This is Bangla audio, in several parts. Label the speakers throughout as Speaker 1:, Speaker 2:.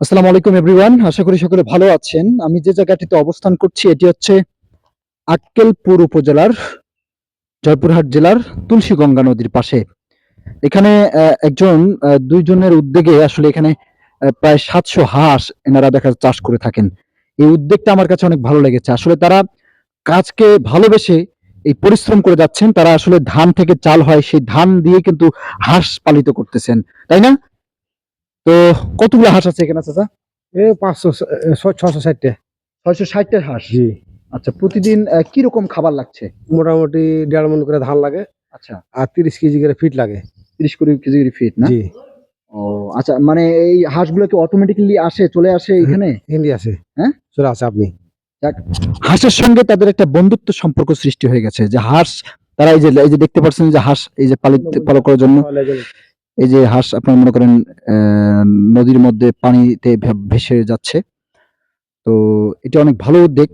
Speaker 1: আসসালামু আলাইকুম এভরিওয়ান, আশা করি সকলে ভালো আছেন। আমি যে জায়গাটিতে অবস্থান করছি এটি হচ্ছে আক্কেলপুর উপজেলার জয়পুরহাট জেলার তুলসীগঙ্গা নদীর পাশে। এখানে দুইজনের উদ্যোগে আসলে এখানে প্রায় ৭০০ হাঁস এনারা চাষ করে থাকেন। এই উদ্যোগটা আমার কাছে অনেক ভালো লেগেছে। আসলে তারা কাজকে ভালোবেসে এই পরিশ্রম করে যাচ্ছেন। তারা আসলে ধান থেকে চাল হয়, সেই ধান দিয়ে কিন্তু হাঁস পালিত করতেছেন, তাই না? তো কতগুলো হাঁস আছে এখানে চাচা?
Speaker 2: 660 টা।
Speaker 1: ৬৬০ হাঁস।
Speaker 2: জি।
Speaker 1: আচ্ছা, প্রতিদিন কিরকম খাবার লাগছে?
Speaker 2: মোটামুটি 1.5 মণ করে ধান লাগে।
Speaker 1: আচ্ছা,
Speaker 2: আর 30 কেজি করে ফিট লাগে।
Speaker 1: ৩০ কেজি করে ফিট না?
Speaker 2: জি।
Speaker 1: ও আচ্ছা, মানে এই হাঁসগুলো কি অটোমেটিক্যালি চলে আসে এখানে?
Speaker 2: হিন্দি আছে।
Speaker 1: হ্যাঁ?
Speaker 2: চলে আছে আপনি।
Speaker 1: যাক, হাঁসের সঙ্গে তাদের একটা বন্ধুত্ব সম্পর্ক সৃষ্টি হয়ে গেছে। যে হাঁস তারা এই যে দেখতে পাচ্ছেন যে হাঁস এই যে পালন করার জন্য এই যে হাঁস আপনারা মনে করেন নদীর মধ্যে পানিতে ভেসে যাচ্ছে। তো এটা অনেক ভালো উদ্যোগ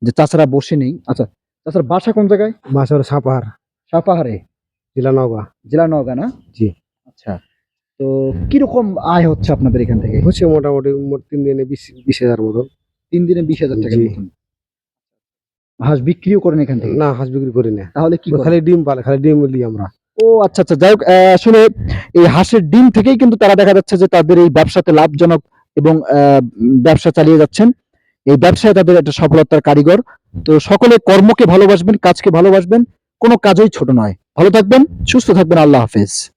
Speaker 1: যে চাচারা বসে নেই। আচ্ছা, চাচার বাসা কোন জায়গায়?
Speaker 2: মাছের সাপাহার,
Speaker 1: সাপাহারে,
Speaker 2: জেলা নওগাঁ।
Speaker 1: জেলা নওগাঁ না?
Speaker 2: জি।
Speaker 1: আচ্ছা, তো কিরকম আয় হচ্ছে আপনাদের এখান থেকে?
Speaker 2: হচ্ছে মোটামুটি মোট 3 দিনে 20,000 মতো।
Speaker 1: ৩ দিনে ২০,০০০ টাকার
Speaker 2: জি।
Speaker 1: মতন। হাঁস বিক্রিও করেন এখান থেকে?
Speaker 2: না, হাঁস বিক্রি করি না।
Speaker 1: তাহলে কি করেন?
Speaker 2: খালি ডিম পালে, খালি ডিম লিই আমরা।
Speaker 1: ও আচ্ছা, আচ্ছা। যাই হোক, আসলে এই হাঁসের ডিম থেকেই কিন্তু তারা দেখা যাচ্ছে যে তাদের এই ব্যবসাতে লাভজনক এবং ব্যবসা চালিয়ে যাচ্ছেন। এই ব্যবসায় তাদের একটা সফলতার কারিগর। তো সকলে কর্মকে ভালোবাসবেন, কাজকে ভালোবাসবেন। কোন কাজই ছোট নয়। ভালো থাকবেন, সুস্থ থাকবেন। আল্লাহ হাফেজ।